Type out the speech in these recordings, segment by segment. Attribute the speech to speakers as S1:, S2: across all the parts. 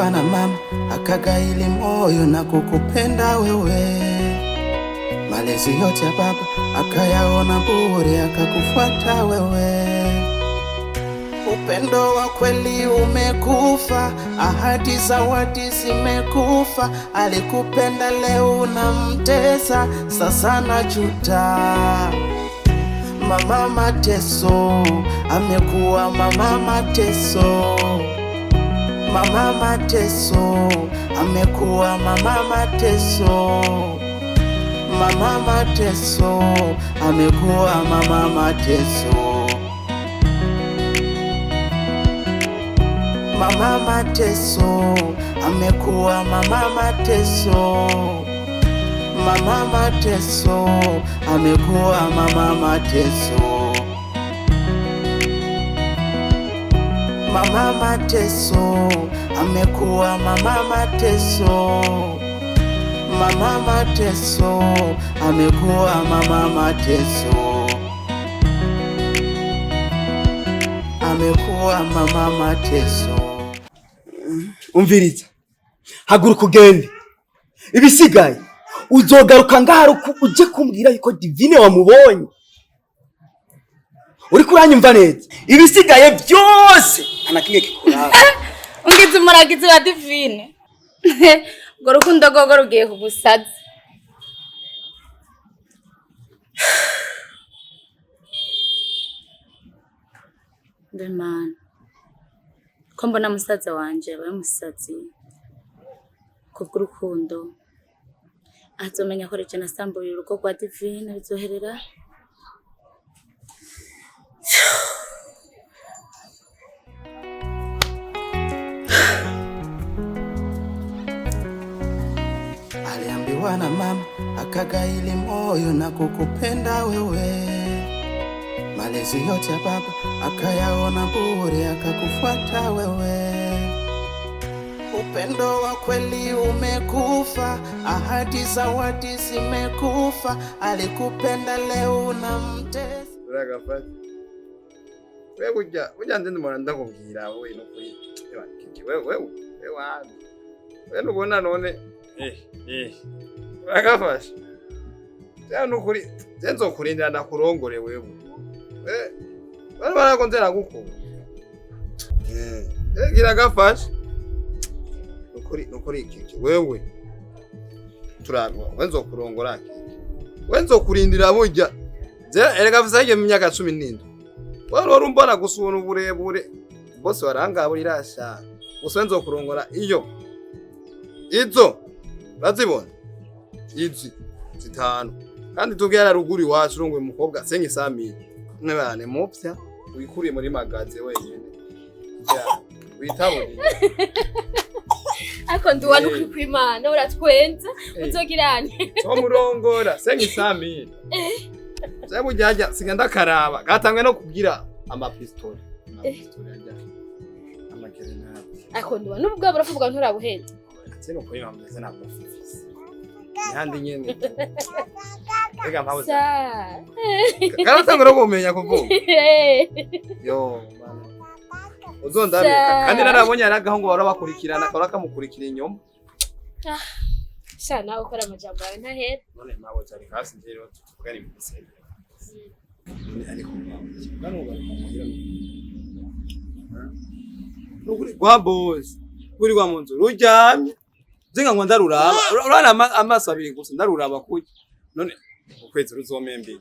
S1: aliambiwa na mama akagaili moyo na kukupenda wewe. Malezi yote ya baba akayaona bure akakufuata wewe. Upendo wa kweli umekufa, ahadi za wati zimekufa. Alikupenda leo unamtesa, sasa najuta. Mama Mateso amekuwa mama Mateso. Mama Mateso amekuwa mama Mateso. Mama Mateso amekuwa mama Mateso. Mama Mateso amekuwa mama Mateso. Mama Mateso amekuwa mama Mateso. Mama Mateso amekuwa mama Mateso. Mama Mateso amekuwa mama Mateso. Amekuwa mama Mateso.
S2: Umviriza, haguruka ugende. Ibisigaye uzogaruka ngaruka uje kumbwira yuko Divine wamubonye. Uri kuranyumva neza? Ibisigaye byose anakimwe kikura.
S3: Ungize umuragizi wa Divine. Ngo rukundo gogo rugiye kugusaza. Demana. Ko mbona musaza wanje abaye umusazi kubw'urukundo. Azomenya ko rije nasambuye urugo rwa Divine bizoherera.
S1: Aliambiwa na mama akagaili moyo na kukupenda wewe. Malezi yote ya baba akayaona bure akakufuata wewe. Upendo wa kweli umekufa, ahadi za wati zimekufa. Alikupenda leo unamtesa.
S4: Uragafata. Wewe ndende mwana ndakubwira wowe no kuri. Wewe wani. Wewe nubona none uragafasha. Cyane nukuri zenzo kurindira ndakurongore wewe. Bana barakonzera gukora. Giragafasha. Nukuri iki wewe. Turagwa wenzo kurongora. Wenzo kurindira burya. Erega vusaje mu myaka 17. Wari mbona gusubona uburebure. Bose warangabo irasha. Usenzo kurongora iyo. Izo. Bazibona. Izi zitanu. Kandi tugera ruguri wacu rungwe mukobwa senye sami. Nebane mupya wikuriye muri magaze wenyine. Ya, witaburi.
S3: Ako nduwanu kuri kwimana uratwenza uzogirane.
S4: So murongora senye sami. Sebo jyaja siganda karaba. Gatangwe no kugira amapistole. Amapistole ajya. Amakerena.
S3: Ako nduwanu ubwo baravuga nturabuheza.
S4: Sebo ko yameze na profisi. Yandi nyene. Ega mpawuza. Karatangura kumenya kuvuga. Yo mama. Uzondabe kandi narabonye aragaho ngo barabakurikirana bakamukurikira inyuma.
S3: Sha nawe ukora amajambo yawe ntahera.
S4: None mawe cyari kasi njero tukari mu bisebe. Ariko bano baramugira. Nukuri kwa boss. Kuri kwa munzu rujyamye. Zinga ngo ndaruraba. Urana amaso abiri gusa ndaruraba kuki. None ukwezi ruzomembe.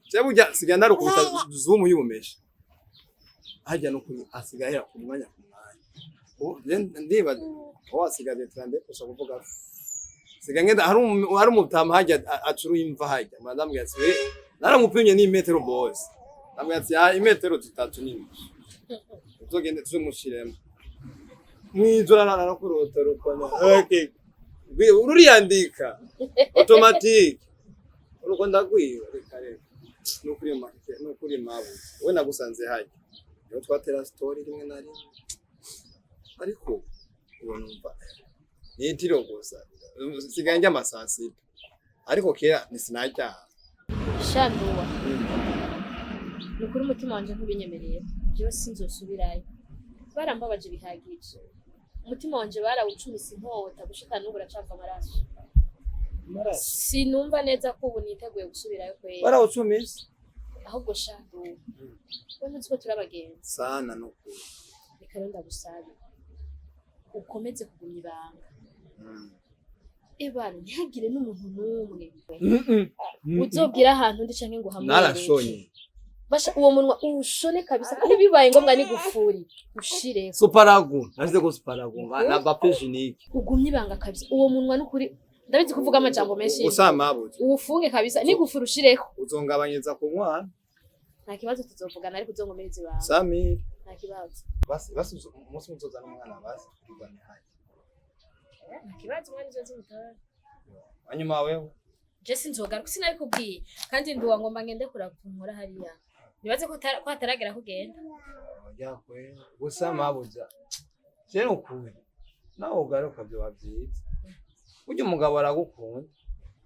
S4: Cyabujya siganda rukuta zoom yumesha. Hajya no kuri asigahera ku mwanya. Ndiba wasigaje 30 gusa kuvuga. Sigangenda hari umutama hajya acuru imva hajya. Madame yatse naramupimye ni metero boss. Namwe yatse ya imetero 3 nini. Uzogende tumushiremo. Mwizora nana kurota rukona. Okay. Ururiyandika automatic. Uruko ndagwiye kare. Nukuri mabu. We nagusanze hajya. Yo twatera story rimwe na rimwe. Ariko ubonumva. Nitiro gusa. Siganje amasasi. Ariko kera nisinajya.
S3: Shanuwa. Nukuri umutima wanje ntubinyemereye. Byo sinzosubirayo. Barambabaje bihagije.
S5: umutima wanje barawucumise inkota gushika n'ubu uracava amaraso. Sinumva neza ko ubu niteguye gusubirayo kwera.
S4: Barawucumise
S5: Ahubwo shado. Wewe nzi ko turabagenzi.
S4: sana no ku.
S5: Reka ndagusabe. Ukomeze kugumya ibanga. Ebana ntihagire n'umuntu n'umwe. Uzobwira ahantu ndi canke ngo hamwe.
S4: Narashonye.
S5: Basha uwo munwa ushone kabisa kandi bibaye ngombwa ni gufuri ushire.
S4: Suparagu, nazize ko suparagu na bapejinike.
S5: Ugumye ibanga kabisa. Uwo munwa n'ukuri ndabizi kuvuga amajambo menshi.
S4: Usamabuze.
S5: Ufunge kabisa ni gufuri ushireho.
S4: Uzongabanyeza ku mwana.
S5: Nta kibazo tuzovugana ariko uzongomereza ibanga.
S4: Samir.
S5: Nta kibazo.
S4: Basi umunsi muzozana umwana basi tugane hayi.
S5: Nta kibazo mwana uzoze mutara.
S4: Hanyuma wewe
S5: Jesse nzogaruka sinabikubwiye kandi nduwa ngomba ngende kurapfumura hariya. Nibaze ko ataragera kugenda.
S4: Yakwe usamabuza. Je nukuwe. Nawe ugaruka byo wavyiza. Ujye umugabo aragukunda.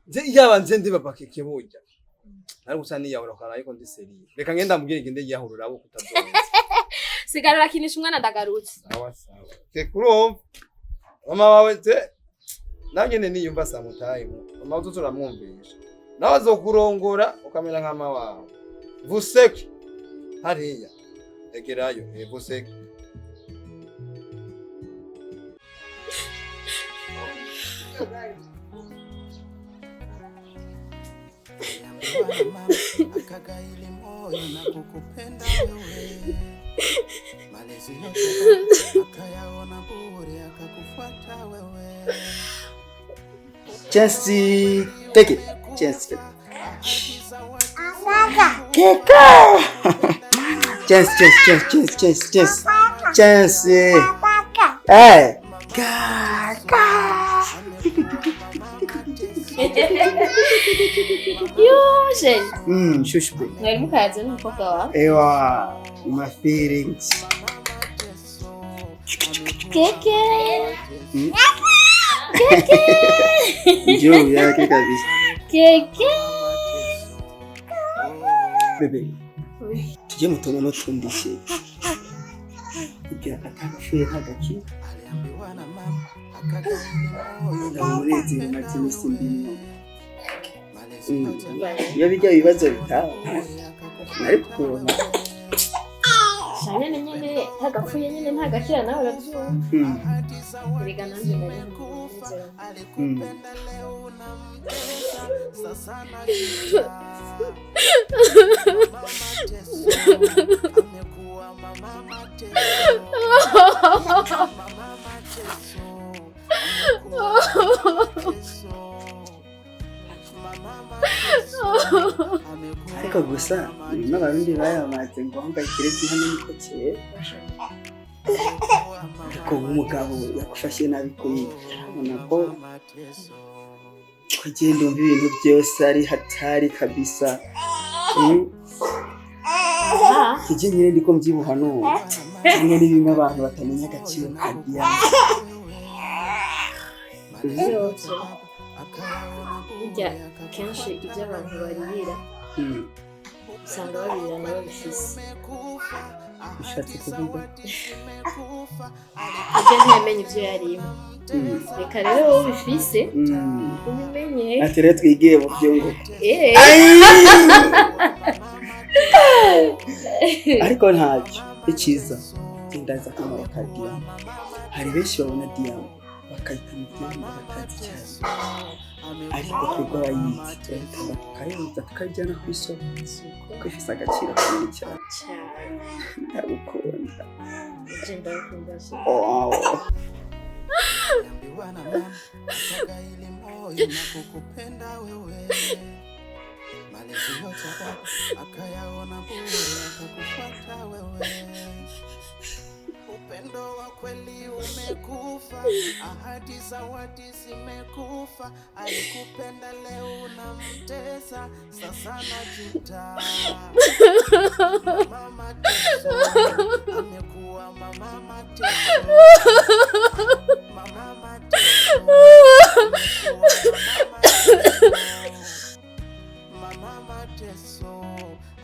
S4: Nze yaba nze ndi babakeke burya. Nari gusa niyabura kana ariko ndi seriye. Reka ngenda mubwire ngende yahurura abo kutabyonza.
S5: Sigarura kinisha umwana ndagarutse.
S4: Sawa sawa. Ke kurumva. Mama wawe te nanyene niyumva samutayimu. Mama uzuramwumvisha. Nawe azokurongora ukamera nk'ama wawe. Vuseke hariya. Egerayo vuseke.
S1: Akagaili moyo na kukupenda wewe. Malezi yote akayaona bure akakufuata wewe.
S2: Chance, take it. Chance. Chance. Hey.
S5: Yoshe.
S2: Shush baby.
S5: Mwari mukaze n'umukobwa wawe.
S2: Ewa, my feelings.
S5: Keke.
S2: Njoo yake kabisa.
S5: Keke.
S2: Bebe. Tujye mutono no tundishe. Ibya atakafuye hagaki.
S1: Aliambiwa na mama akagaili moyo na
S2: Namurezi Martinus mbini.
S1: malezi yote
S2: Iyo bijya bibazo bitaho. Ariko kubona.
S5: Shanya nyene hagapfuye nyene ntagakira nawe uravyumva. Erega nanje nari nkuze.
S1: alikupenda leo unampenda sasa amekuwa mama mateso.
S2: Ariko gusa n'abarundi bayamaze ngo wambaye kirezi hano niko kera. Ariko umugabo yakufashe nabi kuri nako kugenda umva ibintu byose ari hatari kabisa. Kije nyine ndiko mbyibuha no. Cyane ni bimwe abantu batamenya agaciro kagiya.
S5: Burya kenshi ibyo abantu barira usanga babirira nabo bifise.
S2: Bishatse kuvuga
S5: Ibyo ntiyamenye ibyo yarimo. Reka rero wowe ubifise ubimenye.
S2: ati rero twigiye mu byongo. Ariko ntacyo icyiza ndaza akamaro ka diyama. Hari benshi babona diyama bakayita mu diyama batazi cyane, ariko twebwe abayizi turahitamo tukayoza tukajyana ku isoko kuko ifite agaciro kanini cyane. Ndagukunda.
S5: Ndagukunda se.
S1: Aliambiwa na mama akagaili moyo na kukupenda wewe. Malezi yote akayaona bure akakufuata wewe. Upendo wa kweli umekufa, ahadi za wati zimekufa. Alikupenda leo unamtesa, sasa najuta. Mama mateso, amekuwa mama mateso. Mama mateso, mama mateso,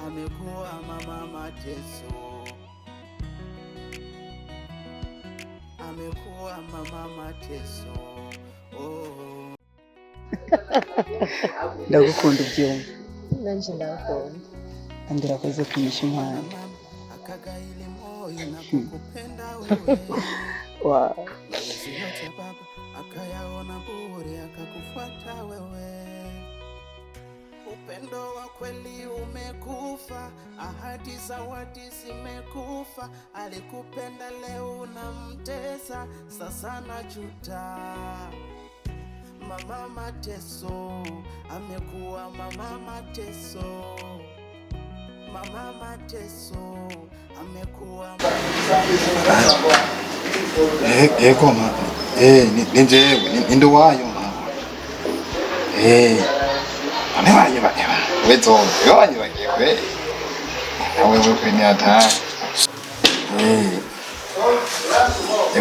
S1: amekuwa mama mateso. amekuwa mama mateso.
S2: ndagukunda ubyumva
S6: nanje ndakunda
S2: kandi urakoze kumisha impano
S1: Akagaili moyo na kukupenda wewe.
S2: wow.
S1: Malezi yote ya baba akayaona bure akakufuata wewe. Upendo wa kweli umekufa, ahadi zawadi zimekufa. Alikupenda leo unamtesa, sasa najuta. Mama mateso, amekuwa mama mateso. Mama mateso, amekuwa
S7: ego mama ni njyewe ni nduwayo mama none wanyibagiwe wewe wanyibagiwe nawe wewe ni ata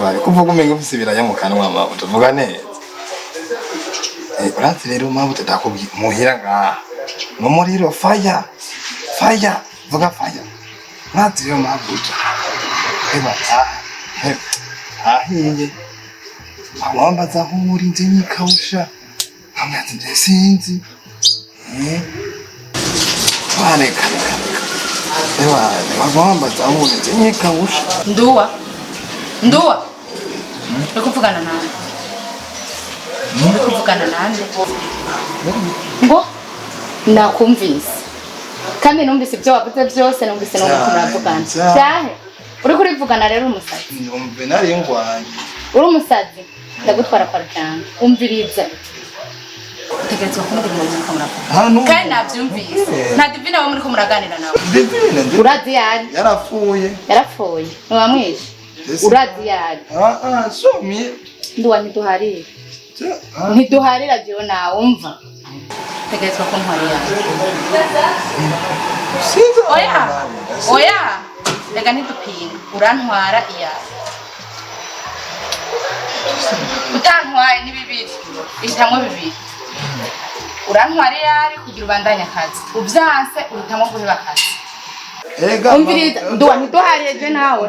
S7: bari kuvuga umenga ufise ibiraya mu kanwa mama tuvuga neza uratse rero mama tutakubwiye muhira ngaha no muriro fire vuga fire uratse rero mama ahiye awambaza nk'umuri nze nyikawusha amyazi nje sinzi wareka wambaza nk'umuri nze nyikawusha
S3: Ndua ndikuvugana nande ngo nakumvise kandi numvise ibyo wavuze byose numvise no kuravugana cyahe uri kurivugana rero umusazi
S7: numve nari ngwanye
S3: uri umusazi ndagutwara kwa cyane umviriza utegerezwa kumubwira umuntu ko muravuga kandi nabyumvise nta divine wo muri ko muraganira nawe
S7: divine
S3: urazi yari
S7: yarapfuye
S3: ntiwamwishe urazi yari
S7: somi
S3: nduwa ntiduharira byo nawe umva utegerezwa kuntwarira oya rega ntidupinga urantwara iyawe utantwaye ni bibiri ihitamwo bibiri urantwara iyari kugira ubandanye akazi ubyanse uhitamwo guheba akazi umviriza nduwa ntiduharire je nawe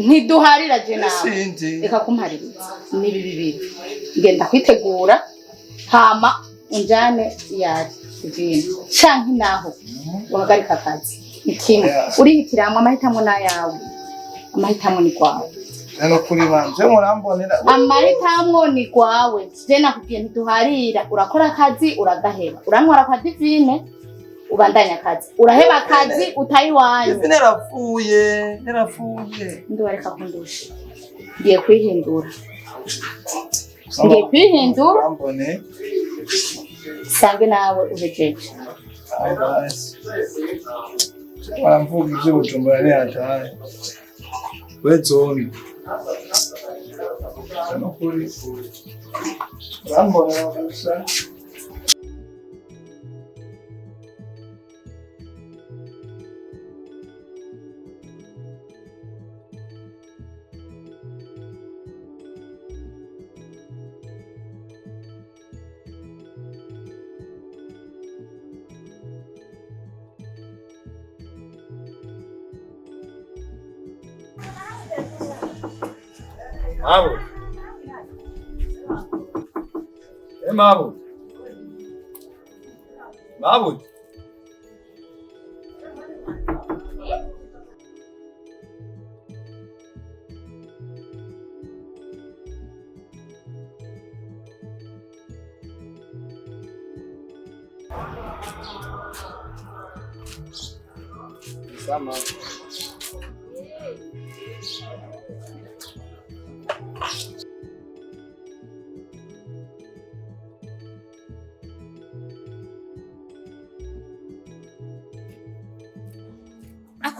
S3: ntiduharira je nawe reka kumpaririza ni bibiri ngenda kwitegura hama unjane iyari divine canke naho uhagarika akazi ikimwe urihitiramwe amahitamo n'ayawe amahitamo ni kwawe
S7: no kuri banje murambonera
S3: amahitamo ni kwawe je nakubwiye ntiduharira urakora akazi uragaheba urantwara kwa divine ubandanya akazi uraheba akazi utayiwanye
S7: divine yarapfuye
S3: ndubareka kundusha ngiye kwihindura
S7: murambone
S3: sange nawe uhejeje
S7: baramvuga ibyo Bujumbura ni hatari wezoni no kuri murambone gusa
S4: Mabu. Mabu. Sama.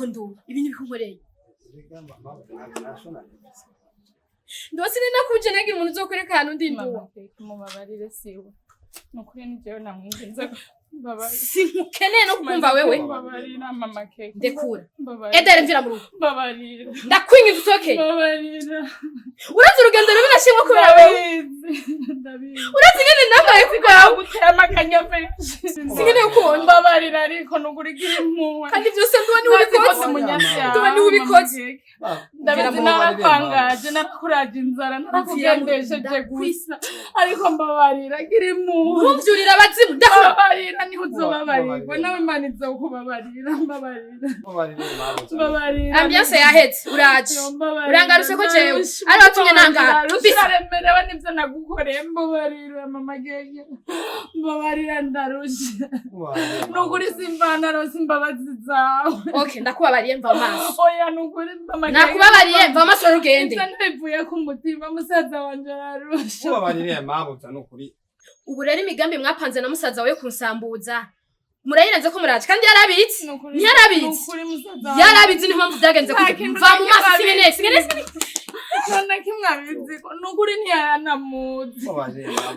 S5: Nduwa ibintu bikunkoreye Nduwa sinina kuje nagira umuntu uzokwereka hano ndi Nduwa
S3: mubabarire siwe nukuri nijewe namwingenza babarire
S5: sinkukeneye no kumva wewe
S3: babarira mama keke
S5: ndekura edere mvira mu rugo
S3: babarira
S5: ndakwingiza usoke
S3: babarira
S5: urazi urugendo rubi nashimwe kubera wewe urazi ngene nambaye kugaho
S3: gutera makanya pe
S5: singene ukunda
S3: babarira ariko nugurigira impuwe
S5: kandi byose Nduwa ni ubikoze
S3: munyasya
S5: Nduwa ni ubikoze
S3: ndabizi narakwangaje narakuraje inzara narakugendesheje gusa ariko mbabarira gira impuhwe
S5: ntuvyurira abazimu
S3: mbabarira niho uzobabarirwa nawe Imana izokubabarira mbabarira
S5: ambiance yahetse uraje urangaruse ko jewe ari watumye nangara
S3: usaremerewe nivyo nagukoreye mbabarira mama gege mbabarira ndarusha nukuri simbana rose imbabazi zawe
S5: okay ndakubabariye mva amaso
S3: oya nukuri mama gege
S5: nakubabariye mva amaso rugende
S3: ntibivuye ku mutima musaza wanje ararusha
S4: kubabarira mabuza nukuri
S5: ubu rero imigambi mwapanze na musaza wawe kunsambuza murayirenze ko muraje kandi yarabitse yarabitse niho mpamvu byagenze mva mu maso singenese
S3: none kimwabizi ko nukuri ntiyanamuzi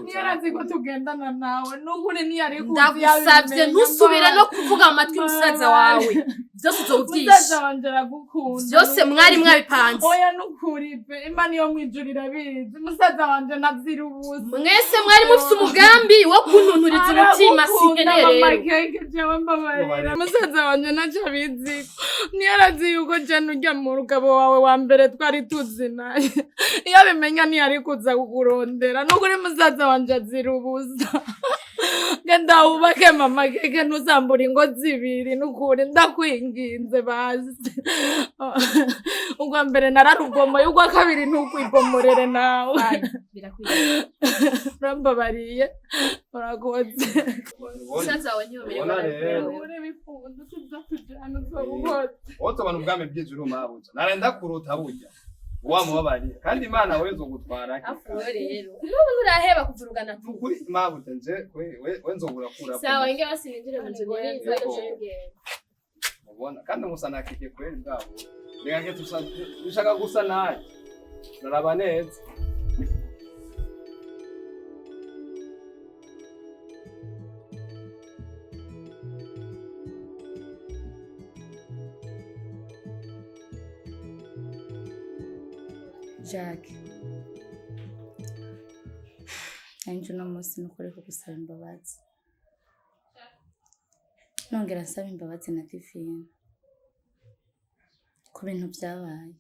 S3: ntiyarazi ko tugendana nawe nukuri ntiyari kuzi
S5: ndagusavye ntusubire no kuvuga mu matwi musaza wawe byose uzovyisha
S3: musaza wanje aragukunda
S5: byose mwari mwabipanze
S3: oya nukuri pe Imana yo mwijurira bizi musaza wanje nazira ubusa
S5: mwese mwari mufite umugambi wo kuntunturiza umutima sinkeneye
S3: jewe mbabarira musaza wanje naco abizi ntiyarazi yuko jana urya mu rugabo wawe wa mbere twari tuzinaye iyo abimenya ntiyari kuza kukurondera nukuri musaza wanje azira ubusa genda wubake mama keke ntuzambura ingo zibiri nukuri ndakwinginze bazi ubwa mbere nararubomoye ubwa kabiri ntukwibomorere nawe urambabariye urakoze
S5: musaza wawe ntiyomerewe
S3: uri bifuza tuzatujana uzobuhoze
S4: wote abantu ubwami bw'ijuru mabuza narenda kuruta burya wamubabariye kandi Imana we nzogutwara
S5: rero n'ubu nuraheba kuvurugana
S4: kuri mabuza nje we nzogurakura
S5: sawa inge basinjire mu nzu neza
S4: ubona kandi musana kike kweli bwabo reka dushaka gusa naye naraba neza
S8: Jack Anjo no musi nukuri kugusaba imbabazi nongera nsaba imbabazi na Divine ku bintu byabaye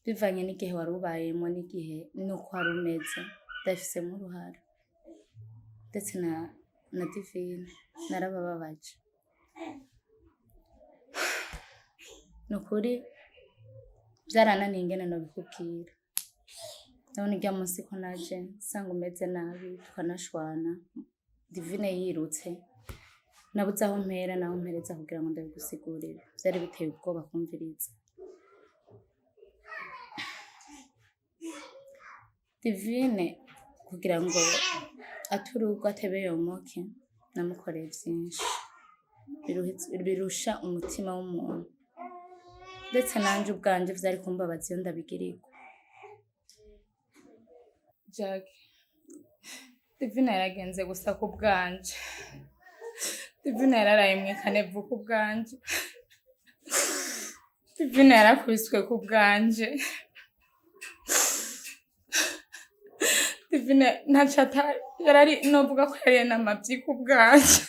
S8: bivanye n'igihe wari ubayemo n'igihe nuko wari umeze ndafisemo uruhare ndetse na Divine narabababaje nukuri byarananiye ingene nabikubwira none ijya munsi ko naje nsanga umeze nabi tukanashwana Divine yirutse nabuze aho mpera naho mpereza kugira ngo ndabigusigurire byari biteye ubwoba kumviriza Divine kugira ngo aturugwa atebe yomoke namukoreye byinshi birusha umutima w'umuntu ndetse nanje ubwanje vyari kumbabaza iyo ndabigirirwa
S3: Jack Divine yaragenze gusa ku bwanje Divine yararaye mwikanevu ku bwanje Divine yarakubiswe ku bwanje Divine ntacata yarari novuga ko yari n'amavyi ku bwanje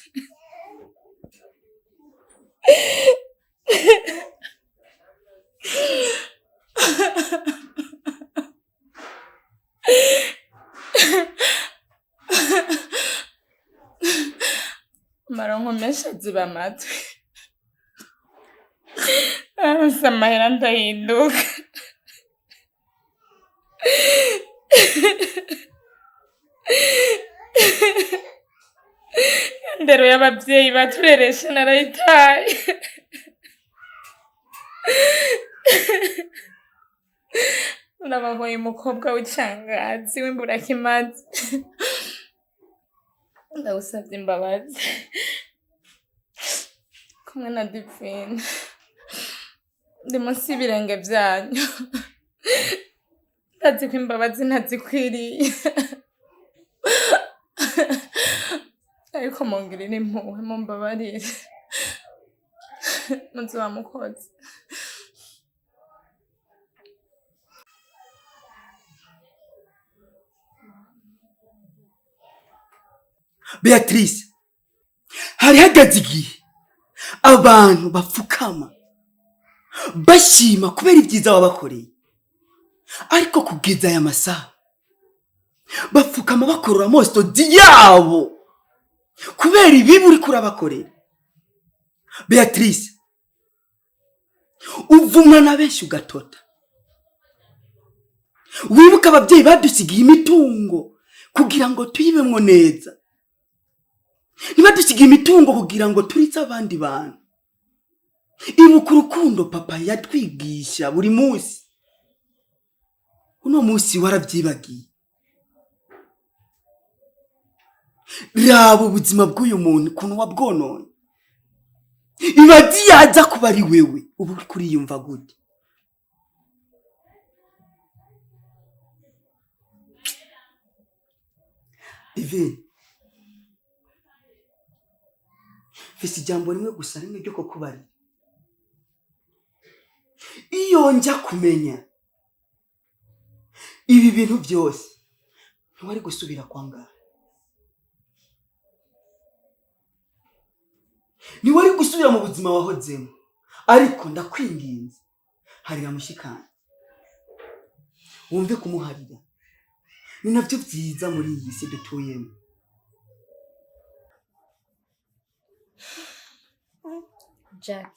S3: maronko mesha ziba amatwi samahera ndahinduka ndero y'abavyeyi batureresha narayitaye nabahoye umukobwa w'icangazi w'imburakimazi ndagusavye imbabazi kumwe na Divine ndi munsi y'ibirenge vyanyu ndazi ko imbabazi ntazikwiriye ariko mungirire impuhwe mumbabarire muzi wa mukozi
S1: Beatrice hari hagaze igihe abantu bapfukama
S2: bashima kubera ibyiza wabakoreye, ariko kugeza aya masaha bapfukama bakorora amostodi yabo kubera ibibi uri kurabakorera. Beatrice, uvumwa na benshi ugatota. Wibuka ababyeyi badusigiye imitungo kugira ngo tuyibemwo neza, ntibadusigiye imitungo kugira ngo turitse abandi bantu. Ibuka urukundo papa yatwigisha buri munsi, uno munsi warabyibagiye. Raba ubuzima bw'uyu muntu ukuntu wabwononye. Ibadi yaza kuba ari wewe, ubu uri kuriyumva gute? Ive, fisi ijambo rimwe gusa rimwe ryo kukubari. Iyo njya kumenya ibi bintu byose ntiwari gusubira kwangara, ntiwari gusubira mu buzima wahodzemo. Ariko ndakwinginze, harira mushikana, wumve kumuharira. Ni nabyo byiza muri iyi si dutuyemo.
S5: Jack,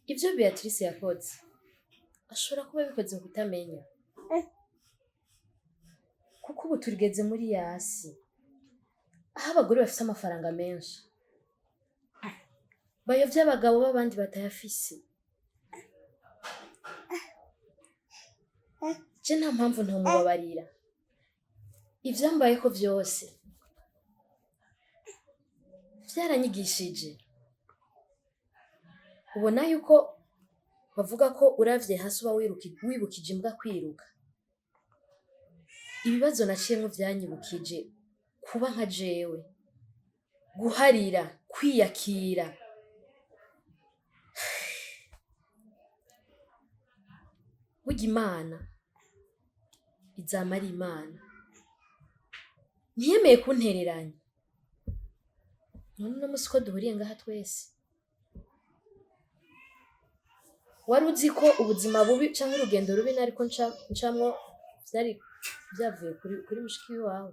S5: ibyo Beatrice yakoze ashobora kuba bikoze kutamenya, kuko ubu turigeze muri yasi aho abagore bafite amafaranga menshi bayovya abagabo b'abandi batayafise. Je nta mpamvu ntamubabarira ivyambayeko vyose, vyaranyigishije. Ubona yuko bavuga ko uravye hasi uba wibukije imbwa kwiruka. Ibibazo naciyemwo vyanyibukije kuba nka jewe, guharira, kwiyakira. Burya Imana izama ari Imana, ntiyemeye kuntereranya. None uno musi ko duhuriye ngaha twese, wari uzi ko ubuzima bubi canke urugendo rubi nariko ncamwo vyari byavuye kuri mushiki wawe?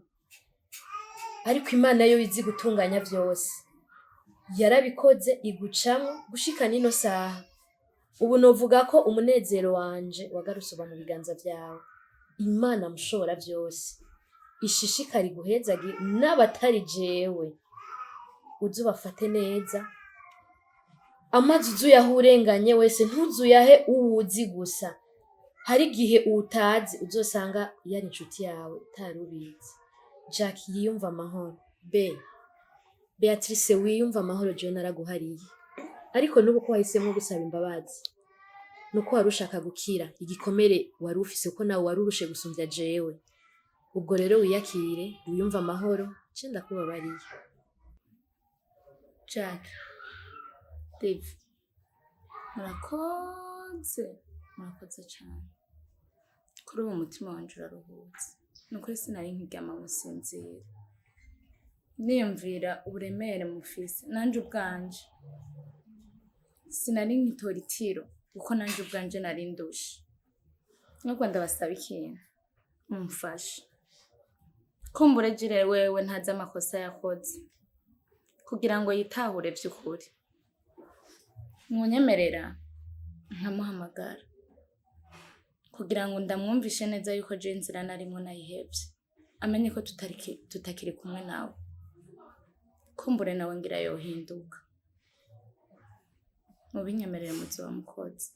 S5: Ariko Imana yo izi gutunganya vyose, yarabikoze igucamwo gushika nino saha. Ubu novuga ko umunezero wanje wagarutse uba mu biganza vyawe. Imana mushobora vyose ishishikari guhezagi n'abatari jewe, uzubafate neza. Amazi uzuyahe urenganye wese, ntuzuyahe uwuzi gusa. Hari igihe utazi uzosanga yari inshuti yawe utarubizi. Jack, yiyumva amahoro. Beatrice, wiyumva amahoro, jewe naraguhariye. Ariko nuko ko wahisemo gusaba imbabazi, nuko wari ushaka gukira igikomere wari ufise, ko nawe wari urushe gusumvya jewe. Ubwo rero wiyakire, wiyumva amahoro, je ndakubabariye.
S8: Jack, Dave, murakoze cyane. Kuri uwo mutima wanje uraruhutse. Nukuri sinari nkiryama musinzira, niyumvira uburemere mufise. Nanje ubwanje sinari nkitora itiro, kuko nanje ubwanje nari ndushe. Nubwo ndabasaba ikintu mumfashe, kumbure jire wewe ntazi amakosa yakoze, kugira ngo yitahure vy'ukuri. Munyemerera nkamuhamagara kugira ngo ndamwumvishe neza yuko je inzira narimo nayihebye, amenye ko tutakiri kumwe nawe. Kumbure nawe ngira yohinduka. Mubinyemerere muzoba mukoze.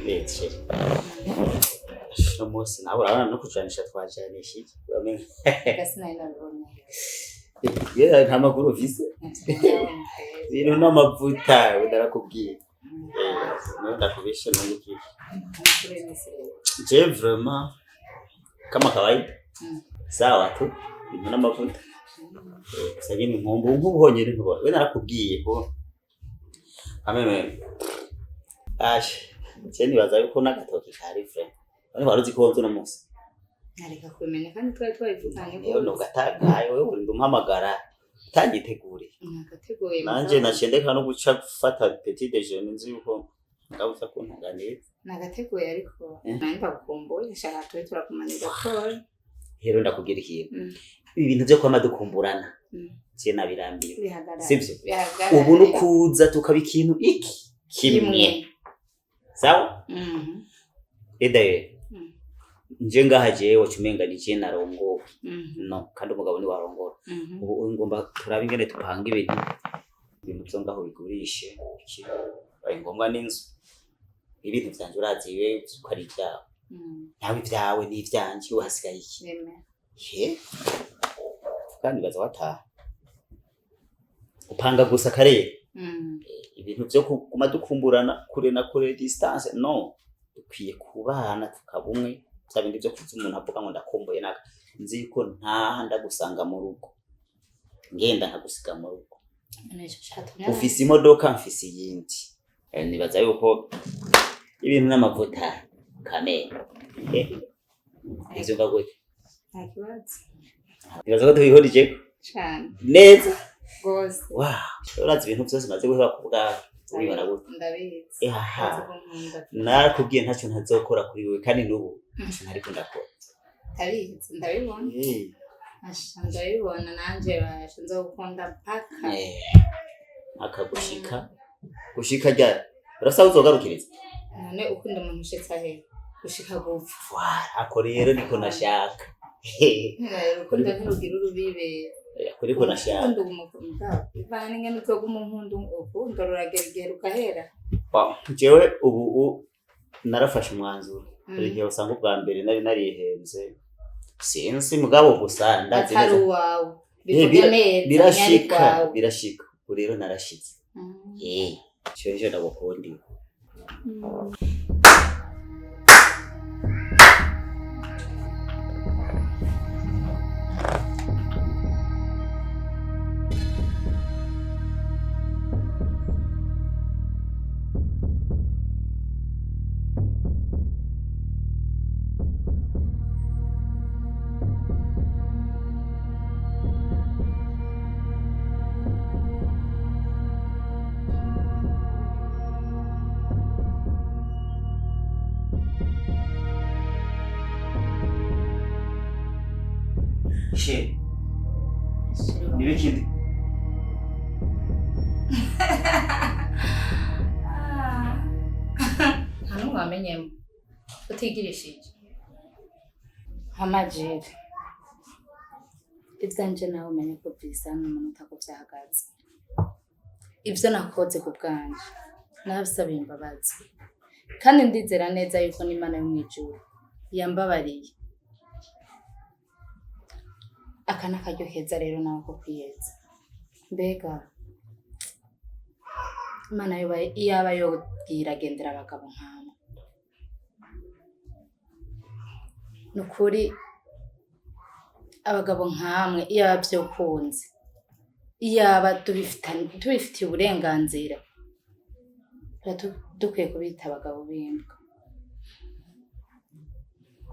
S9: Netse umunsi nawe urabona no kujanisha twajanisha iki nta makuru ufise bino n'amavuta udarakubwiye ndakubisha n'iki je vraiment kama kawaida sawa tu bino n'amavuta sagini nkombo nk'ubuhonyere ntubona we narakubwiye ko ameme Ashe je nibaza yuko n'agatoki kari friend bane waruzi ko nzo namusi
S3: nareka kumenya kandi twari twabivuganye
S9: rero no gatagaye wewe uri ndumhamagara tangitegure
S3: nagateguye
S9: nanje nacendeka no guca gufata petit déjeuner nzi yuko ngabuza kuntunganira
S3: nagateguye ariko namba gukumbuye shaka twe turakumanira ko
S9: rero ndakugira ikintu ibi bintu byo kwama dukumburana je nabirambiwe sivyo ubu nukuza tukaba ikintu iki kimwe sawa edaye nje ngaha jewe cumenga nije narongo no kandi umugabo ni warongora ubu ngomba turaba ingene tupanga ibintu byo ngaho bigurishe iki baye ngombwa n'inzu ibintu byanje uraziwe ko ari byawe nawe byawe ni byanje uhasigaye iki he kandi baza wataha upanga gusa kare ibintu byo kuma dukumburana kure na kure distance no dukwiye kubana tukabumwe cyabindi byo kuza umuntu avuga ngo ndakumbuye naka nzi yuko ntaha ndagusanga mu rugo ngenda nkagusiga mu rugo ufise imodoka mfise yindi nibaza yuko ibintu n'amavuta kamera ivyo ngagwe
S3: ntakibazo
S9: nibaza ko tubihorije
S3: cyane
S9: neza
S3: gose
S9: urazi ibintu byose maze guheba kubwa ubibona gute
S3: ndabizi
S9: narakubwiye ntacyo ntazokora kuri wewe kandi n'ubu ariko ndakora
S3: ndabizi ndabibona ndabibona nanje basha nzogukunda paka
S9: gushika rya urasa uzogarukiriza
S3: none ukunda umuntu ushitsa he gushika gupfa
S9: ako rero niko nashaka
S3: ukunda ntugira urubibe
S9: kuriko nashaka
S3: ndumukunda ivana n'ingene utoga umuntu ukunda rurageragera ukahera
S9: jewe ubu narafashe umwanzuro igihe usanga ubwa mbere nari narihenze sinzi mugabo gusa ndazi neza birashika rero narashitse cyo ndagukundi Che. Nibikindi.
S3: Hano wamenye utigirishije. Hamajiri. Ivyanje nawe umenye ko bisa n'umuntu utakuvyahagaze. Ivyo nakoze ku bwanje. Nabisabye imbabazi. Kandi ndizera neza yuko n'Imana yo mwijuru yambabariye. Akana karyo heza rero nawe ko kwiyeza. Mbega Imana yo iyaba yo iragendera abagabo nkamwe. Nukuri abagabo nkamwe iyaba byo kunze. Iyaba tubifitiye uburenganzira. Dukwiye kubita abagabo b'imbwa.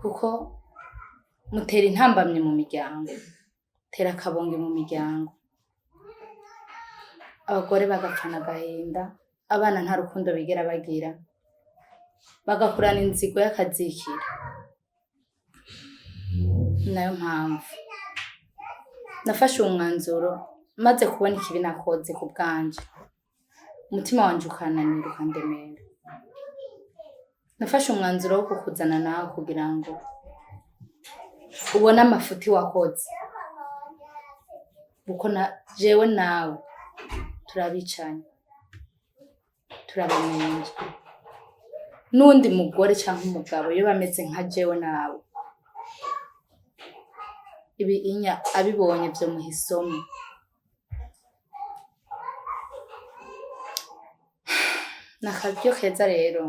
S3: Kuko mutera intambamye mu miryango. Tera kabonge mu miryango. Abagore bagapfana gahinda, abana nta rukundo bigera bagira. Bagakurana inzigo y'akazikira. Nayo mpamvu nafashe umwanzuro maze kubona ikibi nakoze ku bwanje. Umutima wanje ukananira ukandemera. Nafashe umwanzuro wo kukuzana nawe kugira ngo ubona amafuti wakoze. Buko jewe nawe turabicanye. Turabamenye. Nundi mugore cyangwa umugabo yo bameze nka jewe nawe. Ibi inya abibonye byo muhisomo. Nakabyo keza rero.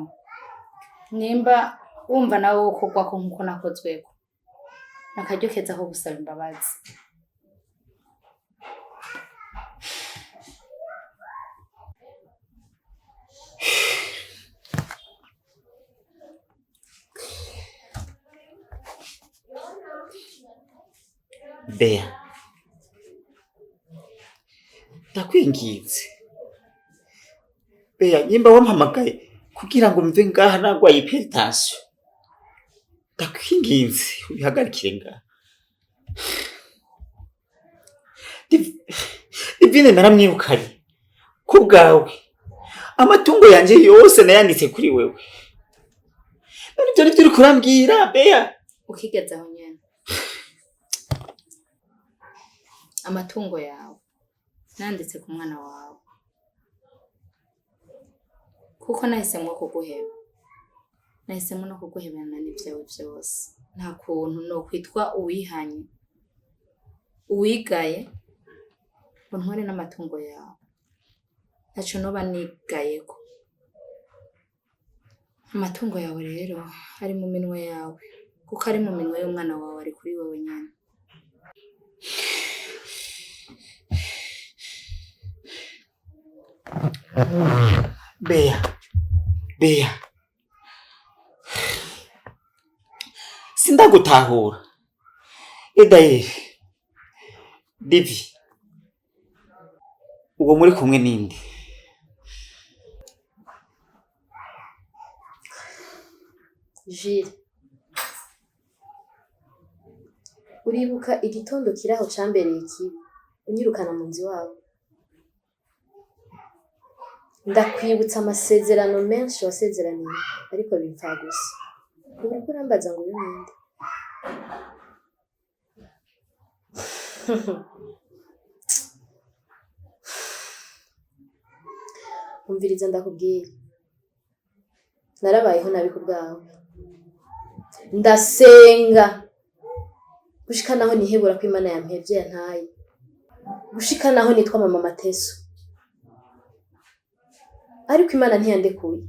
S3: Nimba wumva nawe ukogwa ko nkuko nakozweko. Nakaryo keza ko gusaba imbabazi.
S9: Bea, ndakwinginze Bea, nyimba wampamagaye kugira ngo mve ngaha nagwaye hypertension, ndakwinginze ubihagarikire ngaha. Divine naramwirukanye ku bwawe, amatungo yanje yose nayanditse kuri wewe, none ibyo nivyo uriko urambwira Bea?
S5: Ukigeza aho nyene amatungo yawe nanditse ku mwana wawe kuko nahisemwo kuguheba, nahisemwo no kuguheberana n'ivyawe vyose. Nta kuntu no kwitwa uwihanye uwigaye ngo ntware n'amatungo yawe, ntaco noba nigayeko. Amatungo yawe rero ari mu minwe yawe, kuko ari mu minwe y'umwana wawe, ari kuri wewe nyene.
S9: Bea, sindagutahura. Edaye, Divi, uwo muri kumwe ninde?
S5: Jules, uribuka igitondo kiraho cambereye kibi unyirukana mu nzu wawe? Ndakwibutsa amasezerano menshi wasezeraniye ariko bipfa gusa. Uriko urambaza ngo uri ninde? Umviriza ndakubwira, narabayeho nabi ku bwawe, ndasenga gushika naho nihebura ko Imana yampevye yantaye, gushika naho nitwa mama Mateso, ariko Imana ntiyandekuye.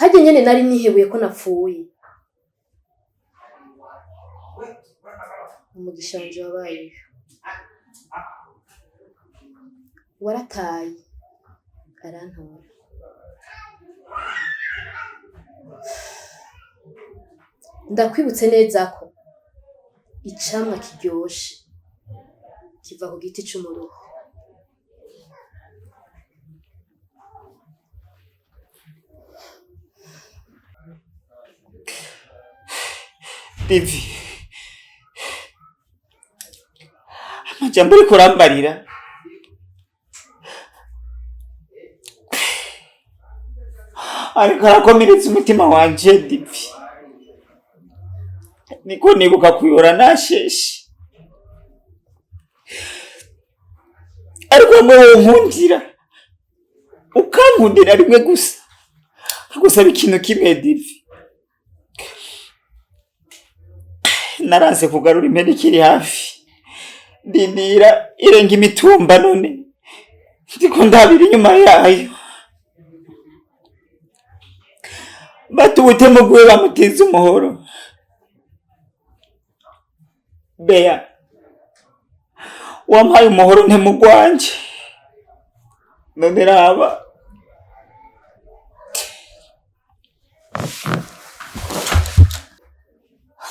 S5: Hajye nyene nari nihebuye ko napfuye. Umugisha wanje wabaye warataye arantora. Ndakwibutse neza ko icamwa kiryoshe kiva ku giti c'umuruho.
S9: Divi, amajambo uriko urambarira ariko arakomeretsa umutima wanje Divi. Niko nibuka kuyora nasheshe, ariko wowe nkundira, ukankundira rimwe gusa, nkagusaba ikintu kimwe Divi. Naranse kugarura impene ikiri hafi, ndindira irenga imitumba, none ndiko ndabira inyuma yayo. Batubutemo gwe bamutiza umuhoro. Bea, wampaye umuhoro ntemugwanje, none raba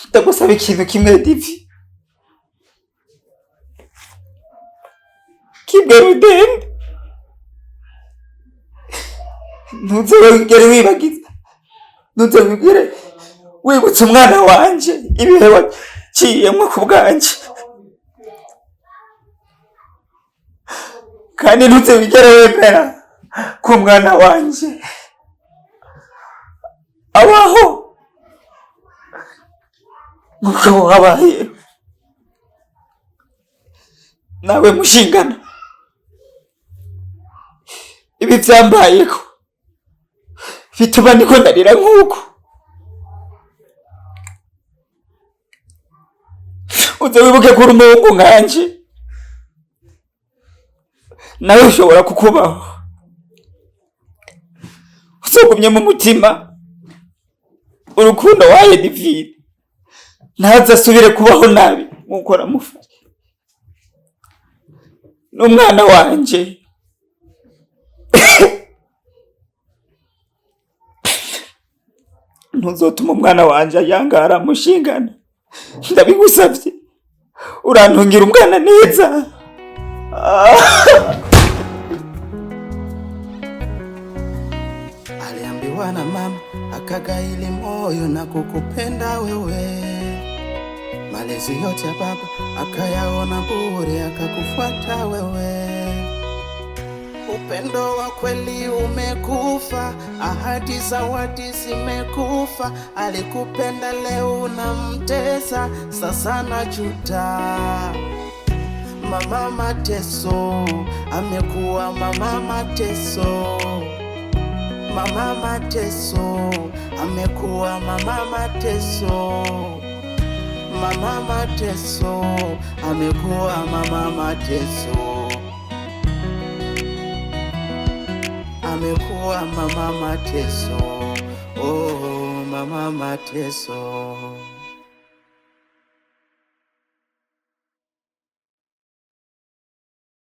S9: ndagusaba ikintu kimwe Divi, kimwe rudende, ntuzongere wibagiza, ntuzongere wibutsa umwana wanje ibihe waciyemwo ku bwanje, kandi ntuzongere wemera ko umwana wanje abaho nkuko wabaye. Nawe mushingana, ibi vyambayeko bituma niko ndarira nk'uko. Uze wibuke kuri umuhungu nkanje, nawe ushobora kukubaho. Uzogumye mu mutima urukundo waye Divine, ntazasubire kubaho nabi nkuko aramufashe. N'umwana wanje ntuzotuma umwana wanje yangara mushingana, ndabigusavye.
S10: urantungira umwana neza.
S1: Aliambiwa na mama akagaili moyo na kukupenda wewe. Malezi yote ya baba akayaona bure akakufuata wewe. Upendo wa kweli umekufa, ahadi za wati zimekufa. Alikupenda leo unamtesa, sasa najuta. Mama Mateso amekuwa mama Mateso. Mama Mateso amekuwa mama Mateso. Mama Mateso amekuwa mama Mateso. Amekuwa mama Mateso. Oh, mama Mateso.